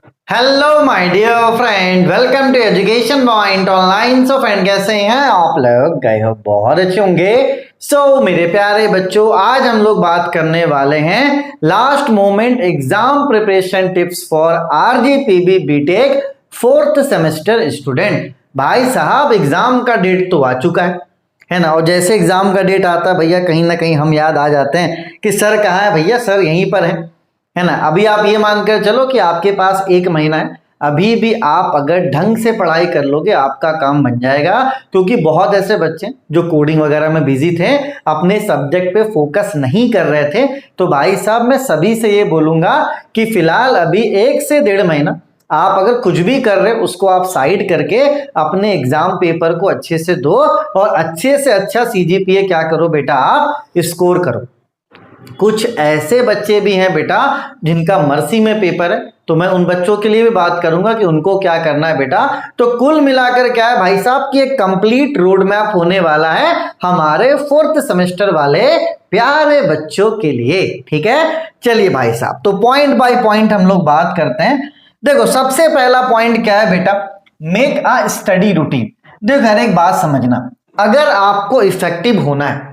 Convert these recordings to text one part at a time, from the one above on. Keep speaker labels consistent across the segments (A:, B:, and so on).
A: Hello my dear friend, welcome to education point online. So friend, कैसे हैं आप लोग? गए हो बहुत अच्छे होंगे। मेरे प्यारे बच्चों, आज हम लोग बात करने वाले हैं last moment exam preparation tips for RGPV BTech fourth semester student. भाई साहब, एग्जाम का डेट तो आ चुका है ना। और जैसे एग्जाम का डेट आता है भैया, कहीं ना कहीं हम याद आ जाते हैं कि सर कहाँ है। भैया सर यहीं पर है ना। अभी आप ये मानकर चलो कि आपके पास 1 महीना है। अभी भी आप अगर ढंग से पढ़ाई कर लोगे आपका काम बन जाएगा, क्योंकि बहुत ऐसे बच्चे जो कोडिंग वगैरह में बिजी थे, अपने सब्जेक्ट पे फोकस नहीं कर रहे थे। तो भाई साहब, मैं सभी से ये बोलूंगा कि फिलहाल अभी 1 से 1.5 महीना आप अगर कुछ भी कर रहे हो उसको आप साइड करके अपने एग्जाम पेपर को अच्छे से दो और अच्छे से अच्छा सीजीपीए क्या करो बेटा, आप स्कोर करो। कुछ ऐसे बच्चे भी हैं बेटा जिनका मर्सी में पेपर है, तो मैं उन बच्चों के लिए भी बात करूंगा कि उनको क्या करना है बेटा। तो कुल मिलाकर क्या है भाई साहब कि एक कंप्लीट रोड मैप होने वाला है हमारे फोर्थ सेमेस्टर वाले प्यारे बच्चों के लिए। ठीक है, चलिए भाई साहब, तो पॉइंट बाय पॉइंट हम लोग बात करते हैं। देखो, सबसे पहला पॉइंट क्या है बेटा, मेक अ स्टडी रूटीन। देखो, हर एक बात समझना, अगर आपको इफेक्टिव होना है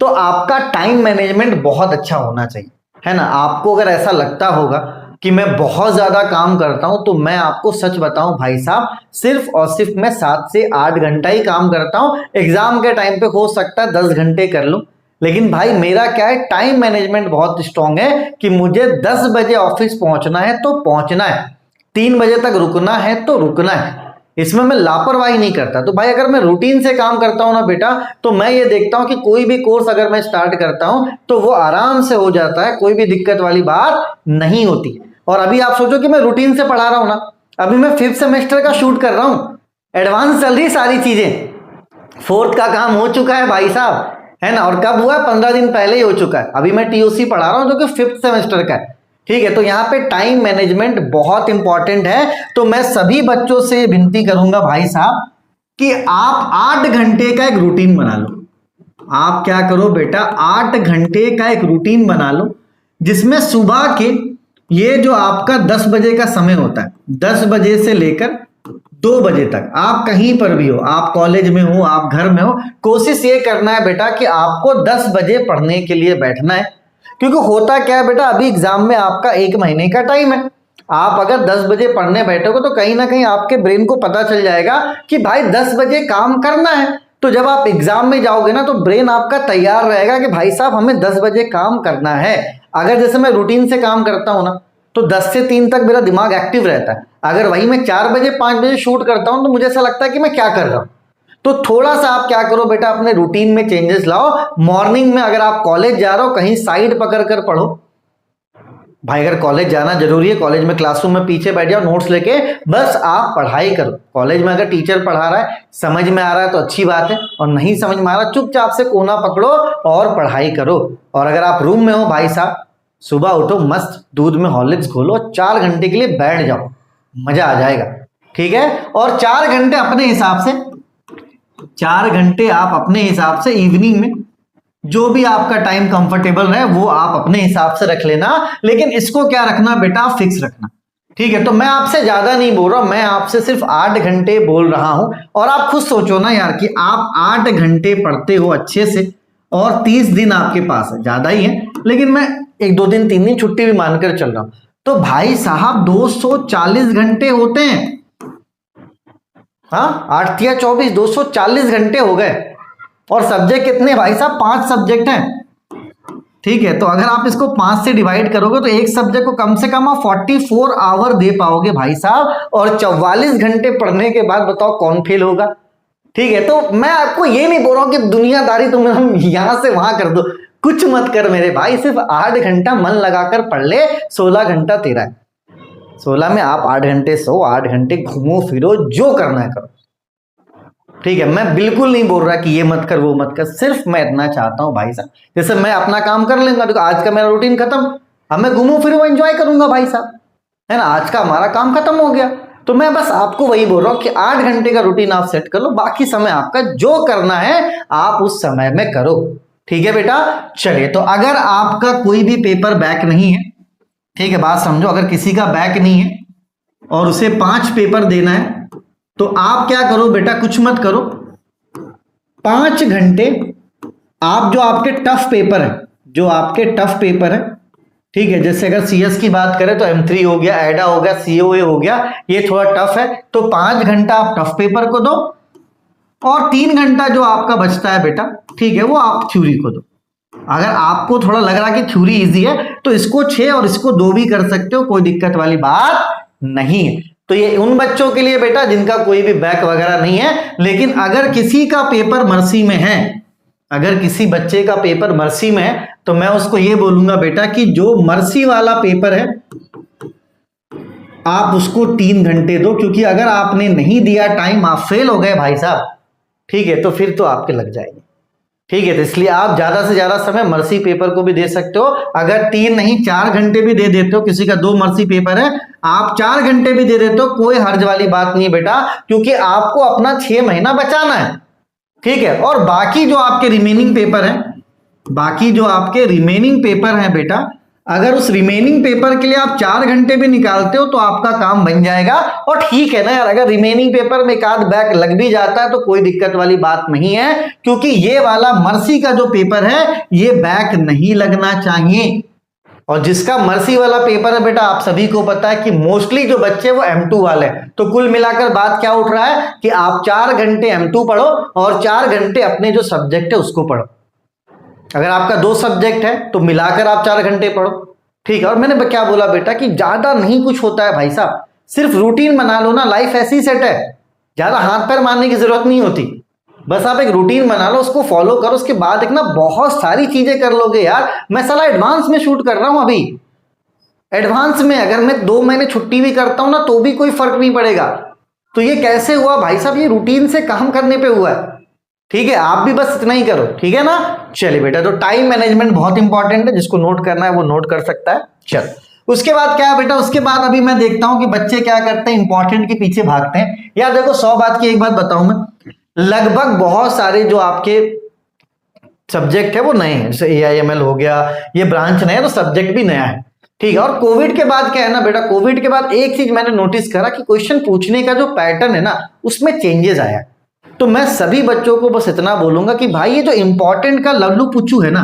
A: तो आपका टाइम मैनेजमेंट बहुत अच्छा होना चाहिए, है ना। आपको अगर ऐसा लगता होगा कि मैं बहुत ज्यादा काम करता हूं, तो मैं आपको सच बताऊं भाई साहब, सिर्फ और सिर्फ मैं 7 से 8 घंटा ही काम करता हूं। एग्जाम के टाइम पे हो सकता है 10 घंटे कर लूं, लेकिन भाई मेरा क्या है, टाइम मैनेजमेंट बहुत स्ट्रांग है कि मुझे 10 बजे ऑफिस पहुंचना है तो पहुंचना है, 3 बजे तक रुकना है तो रुकना है। इसमें मैं लापरवाही नहीं करता। तो भाई अगर मैं रूटीन से काम करता हूं ना बेटा, तो मैं ये देखता हूं कि कोई भी कोर्स अगर मैं स्टार्ट करता हूं तो वो आराम से हो जाता है, कोई भी दिक्कत वाली बात नहीं होती। और अभी आप सोचो कि मैं रूटीन से पढ़ा रहा हूं ना, अभी मैं 5th सेमेस्टर का शूट कर रहा हूं, एडवांस चल रही सारी चीजें। फोर्थ का काम हो चुका है भाई साहब, है ना। और कब हुआ है? 15 दिन पहले ही हो चुका है। अभी मैं टीओसी पढ़ा रहा हूं जो कि 5th सेमेस्टर का है। ठीक है, तो यहाँ पे टाइम मैनेजमेंट बहुत इंपॉर्टेंट है। तो मैं सभी बच्चों से विनती करूंगा भाई साहब कि आप 8 घंटे का एक रूटीन बना लो। आप क्या करो बेटा, 8 घंटे का एक रूटीन बना लो, जिसमें सुबह के ये जो आपका 10 बजे का समय होता है, 10 बजे से लेकर 2 बजे तक आप कहीं पर भी हो, आप कॉलेज में हो, आप घर में हो, कोशिश ये करना है बेटा कि आपको 10 बजे पढ़ने के लिए बैठना है। क्योंकि होता क्या है बेटा, अभी एग्जाम में आपका 1 महीने का टाइम है। आप अगर 10 बजे पढ़ने बैठोगे तो कहीं ना कहीं आपके ब्रेन को पता चल जाएगा कि भाई 10 बजे काम करना है। तो जब आप एग्जाम में जाओगे ना, तो ब्रेन आपका तैयार रहेगा कि भाई साहब हमें 10 बजे काम करना है। अगर जैसे मैं रूटीन से काम करता हूं ना, तो 10 से 3 तक मेरा दिमाग एक्टिव रहता है। अगर वही मैं 4 बजे 5 बजे शूट करता हूं तो मुझे ऐसा लगता है कि मैं क्या कर रहा हूं। तो थोड़ा सा आप क्या करो बेटा, अपने रूटीन में चेंजेस लाओ। मॉर्निंग में अगर आप कॉलेज जा रहे हो, कहीं साइड पकड़ कर पढ़ो। भाई अगर कॉलेज जाना जरूरी है, कॉलेज में क्लासरूम में पीछे बैठ जाओ, नोट्स लेके बस आप पढ़ाई करो। कॉलेज में अगर टीचर पढ़ा रहा है, समझ में आ रहा है तो अच्छी बात है, और नहीं समझ में आ रहा चुपचाप से कोना पकड़ो और पढ़ाई करो। और अगर आप रूम में हो भाई साहब, सुबह उठो, मस्त दूध में हॉर्लिक्स घोलो, 4 घंटे के लिए बैठ जाओ, मजा आ जाएगा। ठीक है, और 4 घंटे अपने हिसाब से, 4 घंटे आप अपने हिसाब से इवनिंग में जो भी आपका टाइम कंफर्टेबल रहे वो आप अपने हिसाब से रख लेना, लेकिन इसको क्या रखना बेटा, फिक्स रखना। ठीक है, तो मैं आपसे ज्यादा नहीं बोल रहा हूं, मैं आपसे सिर्फ 8 घंटे बोल रहा हूं। और आप खुद सोचो ना यार कि आप 8 घंटे पढ़ते हो अच्छे से, और 30 दिन आपके पास है, ज्यादा ही है, लेकिन मैं 1 2 दिन 3 दिन छुट्टी भी मानकर चल रहा हूं, तो भाई साहब 240 घंटे होते हैं। हाँ, 8 या 24, 240 घंटे हो गए। और सब्जेक्ट कितने भाई साहब, 5 सब्जेक्ट हैं। ठीक है, तो अगर आप इसको 5 से डिवाइड करोगे तो एक सब्जेक्ट को कम से कम आप 44 आवर दे पाओगे भाई साहब। और 44 घंटे पढ़ने के बाद बताओ कौन फेल होगा। ठीक है, तो मैं आपको ये नहीं बोल रहा हूं कि दुनियादारी तुम यहां से वहां कर दो, कुछ मत कर मेरे भाई, सिर्फ 8 घंटा मन लगाकर पढ़ ले। 16 घंटा तेरा है, 16 में आप 8 घंटे सो, 8 घंटे घूमो फिरो, जो करना है करो। ठीक है, मैं बिल्कुल नहीं बोल रहा कि ये मत कर वो मत कर, सिर्फ मैं इतना चाहता हूं भाई साहब, जैसे मैं अपना काम कर लेंगे तो आज का मेरा रूटीन खत्म, अब मैं घूमू फिरू एंजॉय करूंगा भाई साहब, है ना। आज का हमारा काम खत्म हो गया। तो मैं बस आपको वही बोल रहा हूं कि 8 घंटे का रूटीन आप सेट कर लो, बाकी समय आपका जो करना है आप उस समय में करो। ठीक है बेटा, चलिए, तो अगर आपका कोई भी पेपर बैक नहीं है, ठीक है, बात समझो, अगर किसी का बैक नहीं है और उसे 5 पेपर देना है, तो आप क्या करो बेटा, कुछ मत करो, 5 घंटे आप जो आपके टफ पेपर है, जो आपके टफ पेपर है, ठीक है, जैसे अगर सीएस की बात करें तो M3 हो गया, एडा हो गया, सीओए हो गया, ये थोड़ा टफ है, तो 5 घंटा आप टफ पेपर को दो और 3 घंटा जो आपका बचता है बेटा, ठीक है, वो आप थ्योरी को दो। अगर आपको थोड़ा लग रहा है कि थ्योरी इजी है तो इसको 6 और इसको 2 भी कर सकते हो, कोई दिक्कत वाली बात नहीं है। तो ये उन बच्चों के लिए बेटा जिनका कोई भी बैक वगैरह नहीं है, लेकिन अगर किसी का पेपर मर्सी में है, अगर किसी बच्चे का पेपर मर्सी में है, तो मैं उसको ये बोलूंगा बेटा कि जो मर्सी वाला पेपर है आप उसको 3 घंटे दो, क्योंकि अगर आपने नहीं दिया टाइम, आप फेल हो गए भाई साहब, ठीक है, तो फिर तो आपके लग जाएंगे, ठीक है। तो इसलिए आप ज्यादा से ज्यादा समय मर्सी पेपर को भी दे सकते हो, अगर 3 नहीं 4 घंटे भी दे देते हो, किसी का 2 मर्सी पेपर है आप 4 घंटे भी दे देते हो, कोई हर्ज वाली बात नहीं बेटा, क्योंकि आपको अपना 6 महीना बचाना है, ठीक है। और बाकी जो आपके रिमेनिंग पेपर है, बाकी जो आपके रिमेनिंग पेपर है बेटा, अगर उस रिमेनिंग पेपर के लिए आप 4 घंटे भी निकालते हो तो आपका काम बन जाएगा। और ठीक है ना यार, अगर रिमेनिंग पेपर में एक आध बैक लग भी जाता है तो कोई दिक्कत वाली बात नहीं है, क्योंकि ये वाला मर्सी का जो पेपर है ये बैक नहीं लगना चाहिए। और जिसका मर्सी वाला पेपर है बेटा, आप सभी को पता है कि मोस्टली जो बच्चे वो M2 वाले हैं, तो कुल मिलाकर बात क्या उठ रहा है कि आप 4 घंटे M2 पढ़ो और 4 घंटे अपने जो सब्जेक्ट है उसको पढ़ो। अगर आपका 2 सब्जेक्ट है तो मिलाकर आप 4 घंटे पढ़ो, ठीक है। और मैंने क्या बोला बेटा कि ज्यादा नहीं कुछ होता है भाई साहब, सिर्फ रूटीन बना लो ना, लाइफ ऐसी सेट है, ज्यादा हाथ पैर मारने की जरूरत नहीं होती, बस आप एक रूटीन बना लो, उसको फॉलो करो, उसके बाद एक ना बहुत सारी चीजें कर लोगे यार। मैं साला एडवांस में शूट कर रहा हूं अभी, एडवांस में अगर मैं 2 महीने छुट्टी भी करता हूं ना तो भी कोई फर्क नहीं पड़ेगा। तो ये कैसे हुआ भाई साहब, ये रूटीन से काम करने पे हुआ है, ठीक है। आप भी बस इतना ही करो, ठीक है ना। चलिए बेटा, तो टाइम मैनेजमेंट बहुत इंपॉर्टेंट है, जिसको नोट करना है वो नोट कर सकता है। चल उसके बाद क्या है बेटा, उसके बाद अभी मैं देखता हूं कि बच्चे क्या करते हैं, इंपॉर्टेंट के पीछे भागते हैं। यार देखो 100 बात की एक बात बताऊं मैं, लगभग बहुत सारे जो आपके सब्जेक्ट है वो नए हैं, जैसे AIML हो गया, ये ब्रांच नया है तो सब्जेक्ट भी नया है, ठीक है। और कोविड के बाद क्या है ना बेटा, कोविड के बाद एक चीज मैंने नोटिस करा कि क्वेश्चन पूछने का जो पैटर्न है ना उसमें चेंजेस आया। तो मैं सभी बच्चों को बस इतना बोलूंगा कि भाई ये जो इंपॉर्टेंट का लल्लू पुच्चू है ना,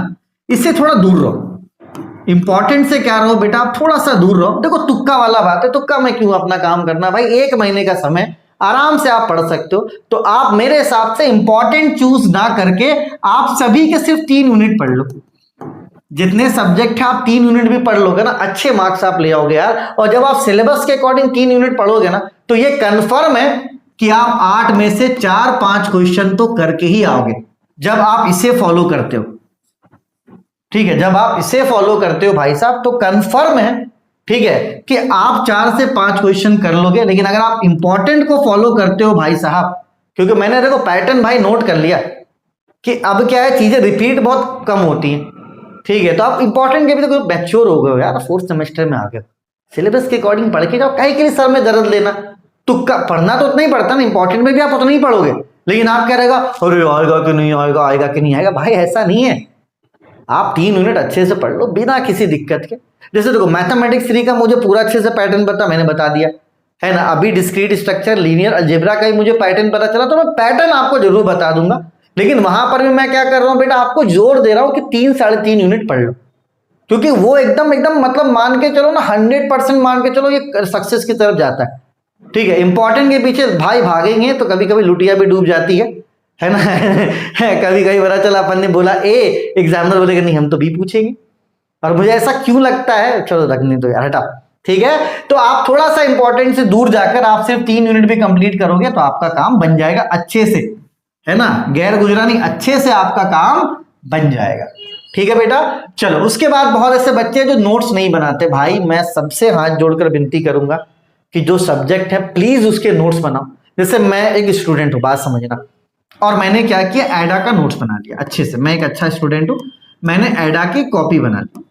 A: इससे थोड़ा दूर रहो। इंपॉर्टेंट से क्या रहो बेटा, आप थोड़ा सा दूर रहो। देखो तुक्का वाला बात है, तुक्का में क्यों अपना काम करना भाई, 1 महीने का समय आराम से आप पढ़ सकते हो। तो आप मेरे हिसाब से इंपॉर्टेंट चूज ना करके आप सभी के सिर्फ 3 यूनिट पढ़ लो, जितने सब्जेक्ट है आप 3 यूनिट भी पढ़ लोगे ना, अच्छे मार्क्स आप ले आओगे यार। और जब आप सिलेबस के अकॉर्डिंग 3 यूनिट पढ़ोगे ना, तो ये कंफर्म है कि आप 8 में से 4-5 क्वेश्चन तो करके ही आओगे, जब आप इसे फॉलो करते हो, ठीक है। जब आप इसे फॉलो करते हो भाई साहब तो कंफर्म है, ठीक है, कि आप 4 से 5 क्वेश्चन कर लोगे। लेकिन अगर आप इंपॉर्टेंट को फॉलो करते हो भाई साहब, क्योंकि मैंने देखो पैटर्न भाई नोट कर लिया कि अब क्या है, चीजें रिपीट बहुत कम होती हैं, ठीक है। तो आप इंपॉर्टेंट के भी तो मैच्योर हो गए हो यार, 4th सेमेस्टर में आ गए, सिलेबस के अकॉर्डिंग पढ़ के जाओ, काहे के लिए सर में दर्द लेना। तुक्का पढ़ना तो उतना ही पड़ता ना, इंपॉर्टेंट में भी आप उतना ही पढ़ोगे, लेकिन आप क्या रहेगा, अरे आएगा कि नहीं आएगा, आएगा कि नहीं आएगा। भाई ऐसा नहीं है, आप 3 यूनिट अच्छे से पढ़ लो बिना किसी दिक्कत के। जैसे देखो मैथमेटिक्स 3 का मुझे पूरा अच्छे से पैटर्न पता, मैंने बता दिया है ना। अभी डिस्क्रीट स्ट्रक्चर, लीनियर अलजेब्रा का ही मुझे पैटर्न पता चला, तो मैं पैटर्न आपको जरूर बता दूंगा। लेकिन वहां पर भी मैं क्या कर रहा हूं बेटा, आपको जोर दे रहा हूं कि 3-3.5 यूनिट पढ़ लो, क्योंकि वो एकदम एकदम मतलब मान के चलो ना, 100% मान के चलो ये सक्सेस की तरफ जाता है, ठीक है। इंपॉर्टेंट के पीछे भाई भागेंगे तो कभी कभी लुटिया भी डूब जाती है ना। कभी कभी पता चला अपन ने बोला ए, एग्जामिनर बोलेगा नहीं हम तो बी पूछेंगे, और मुझे ऐसा क्यों लगता है, चलो रखने दो यार, हटा, ठीक है। तो आप थोड़ा सा इंपॉर्टेंट से दूर जाकर आप सिर्फ 3 यूनिट भी कंप्लीट करोगे तो आपका काम बन जाएगा अच्छे से, है ना, गैर गुजरा नहीं, अच्छे से आपका काम बन जाएगा, ठीक है बेटा। चलो उसके बाद बहुत ऐसे बच्चे जो नोट्स नहीं बनाते, भाई मैं सबसे हाथ जोड़कर विनती करूंगा कि जो सब्जेक्ट है प्लीज उसके नोट्स बनाओ। जैसे मैं एक स्टूडेंट हूं, बात समझना, और मैंने क्या किया, एडा का नोट्स बना लिया अच्छे से, मैं एक अच्छा स्टूडेंट हूं, मैंने एडा की कॉपी बना ली।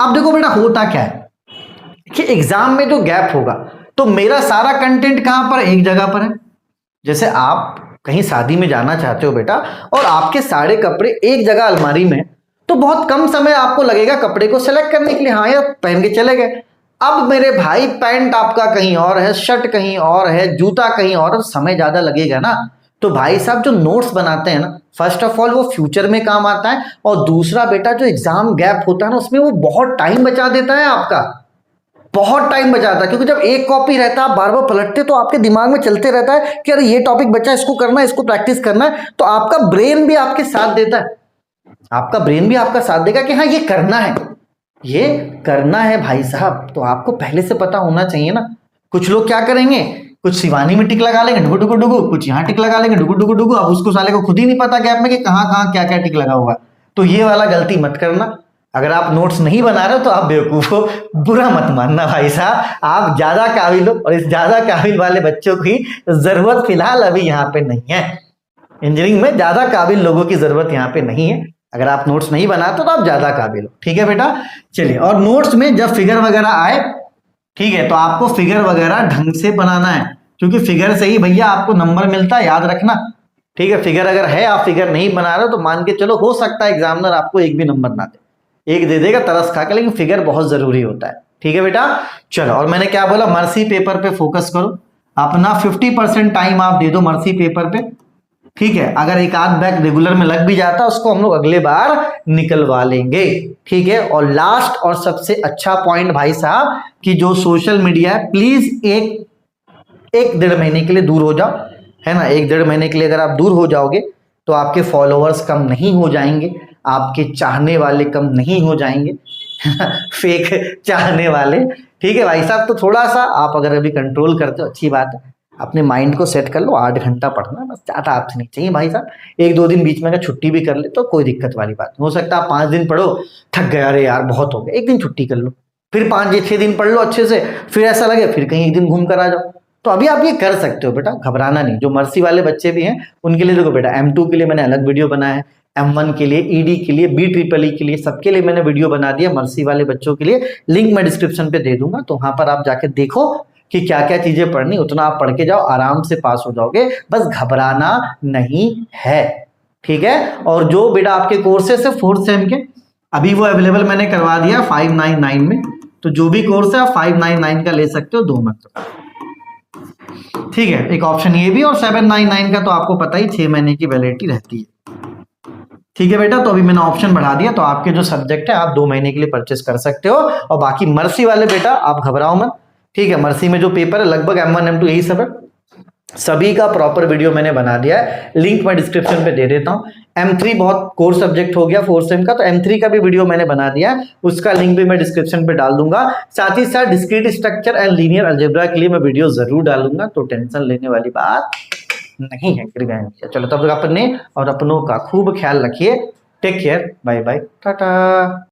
A: अब देखो बेटा होता क्या है कि एग्जाम में जो गैप होगा तो मेरा सारा कंटेंट कहां पर, एक जगह पर है। जैसे आप कहीं शादी में जाना चाहते हो बेटा, और आपके सारे कपड़े एक जगह अलमारी में, तो बहुत कम समय आपको लगेगा कपड़े को सेलेक्ट करने के लिए, हाँ यार पहन के चले गए। अब मेरे भाई पैंट आपका कहीं और है, शर्ट कहीं और है, जूता कहीं और है, समय ज्यादा लगेगा ना। तो भाई साहब जो नोट्स बनाते हैं ना, फर्स्ट ऑफ ऑल वो फ्यूचर में काम आता है, और दूसरा बेटा जो एग्जाम गैप होता है ना, उसमें वो बहुत टाइम बचा देता है आपका, बहुत टाइम बचाता है। क्योंकि जब एक कॉपी रहता है, आप बार बार पलटते तो आपके दिमाग में चलते रहता है कि अरे ये टॉपिक बचा, इसको करना है, इसको प्रैक्टिस करना है, तो आपका ब्रेन भी आपके साथ देता है, आपका ब्रेन भी आपका साथ देगा कि हाँ ये करना है, ये करना है भाई साहब। तो आपको पहले से पता होना चाहिए ना। कुछ लोग क्या करेंगे, कुछ शिवानी में टिक लगा लेंगे डुगु डुगु डुगु, कुछ यहाँ टिक लगा लेंगे डुगु डुगु डुगु, अब उसको साले को खुद ही नहीं पता गैप में कि कहाँ कहाँ क्या क्या टिक लगा हुआ। तो ये वाला गलती मत करना। अगर आप नोट्स नहीं बना रहे हो तो आप बेवकूफ हो, बुरा मत मानना भाई साहब, आप ज्यादा काबिल हो, और इस ज्यादा काबिल वाले बच्चों की जरूरत फिलहाल अभी यहाँ पे नहीं है। इंजीनियरिंग में ज्यादा काबिल लोगों की जरूरत यहाँ पे नहीं है। अगर आप नोट्स नहीं बनाते तो आप ज्यादा काबिल हो, ठीक है बेटा। चलिए, और नोट्स में जब फिगर वगैरह आए, ठीक है, तो आपको फिगर वगैरह ढंग से बनाना है, क्योंकि फिगर से ही भैया आपको नंबर मिलता है, याद रखना, ठीक है। फिगर अगर है, आप फिगर नहीं बना रहे हो तो मान के चलो हो सकता है एग्जामिनर आपको एक भी नंबर ना दे, एक दे देगा तरस खा के, लेकिन फिगर बहुत जरूरी होता है, ठीक है बेटा। चलो, और मैंने क्या बोला, मर्सी पेपर पे फोकस करो, अपना 50% टाइम आप दे दो मर्सी पेपर पे, ठीक है। अगर एक आध बैग रेगुलर में लग भी जाता है, उसको हम लोग अगले बार निकलवा लेंगे, ठीक है। और लास्ट और सबसे अच्छा पॉइंट भाई साहब, कि जो सोशल मीडिया है, प्लीज एक 1.5 महीने के लिए दूर हो जाओ, है ना। 1-1.5 महीने के लिए अगर आप दूर हो जाओगे तो आपके फॉलोअर्स कम नहीं हो जाएंगे, आपके चाहने वाले कम नहीं हो जाएंगे फेक चाहने वाले, ठीक है भाई साहब। तो थोड़ा सा आप अगर अभी कंट्रोल करते हो, अच्छी बात है, अपने माइंड को सेट कर लो, 8 घंटा पढ़ना बस, ज्यादा आपसे नहीं चाहिए भाई साहब। 1-2 दिन बीच में अगर छुट्टी भी कर ले तो कोई दिक्कत वाली बात नहीं। हो सकता है आप 5 दिन पढ़ो, थक गए, अरे यार बहुत हो गया, एक दिन छुट्टी कर लो, फिर 5-6 दिन पढ़ लो अच्छे से, फिर ऐसा लगे फिर कहीं एक दिन घूम कर आ जाओ। तो अभी आप ये कर सकते हो बेटा, घबराना नहीं। जो मर्सी वाले बच्चे भी हैं उनके लिए देखो बेटा, M2 के लिए मैंने अलग वीडियो बनाया है, M1 के लिए, ED के लिए, BEEE के लिए, सबके लिए मैंने वीडियो बना दिया। मर्सी वाले बच्चों के लिए लिंक मैं डिस्क्रिप्शन पे दे दूंगा, तो वहां पर आप जाके देखो कि क्या क्या चीजें पढ़नी, उतना आप पढ़ के जाओ, आराम से पास हो जाओगे, बस घबराना नहीं है, ठीक है। और जो बेटा आपके कोर्सेस है 4th सेम के, अभी वो अवेलेबल मैंने करवा दिया 599 में, तो जो भी कोर्स है आप 599 का ले सकते हो 2 मंथ, ठीक है। एक ऑप्शन ये भी, और 799 का तो आपको पता ही 6 महीने की वैलिडिटी रहती है, ठीक है बेटा। तो अभी मैंने ऑप्शन बढ़ा दिया, तो आपके जो सब्जेक्ट है आप 2 महीने के लिए परचेस कर सकते हो। और बाकी मर्सी वाले बेटा आप घबराओ मत, ठीक है। मर्सी में जो पेपर है लगभग M1 M2 यही सब है, सभी का प्रॉपर वीडियो मैंने बना दिया है, लिंक मैं डिस्क्रिप्शन पे दे देता हूँ। M3 बहुत कोर सब्जेक्ट हो गया 4th सेम का, तो M3 का भी वीडियो मैंने बना दिया है, उसका लिंक भी मैं डिस्क्रिप्शन पे डाल दूंगा। साथ ही साथ discrete structure and linear algebra के लिए मैं वीडियो जरूर डालूंगा, तो टेंशन लेने वाली बात नहीं है। चलो, तब तक अपने और अपनों का खूब ख्याल रखिए, take care, bye bye, Tata.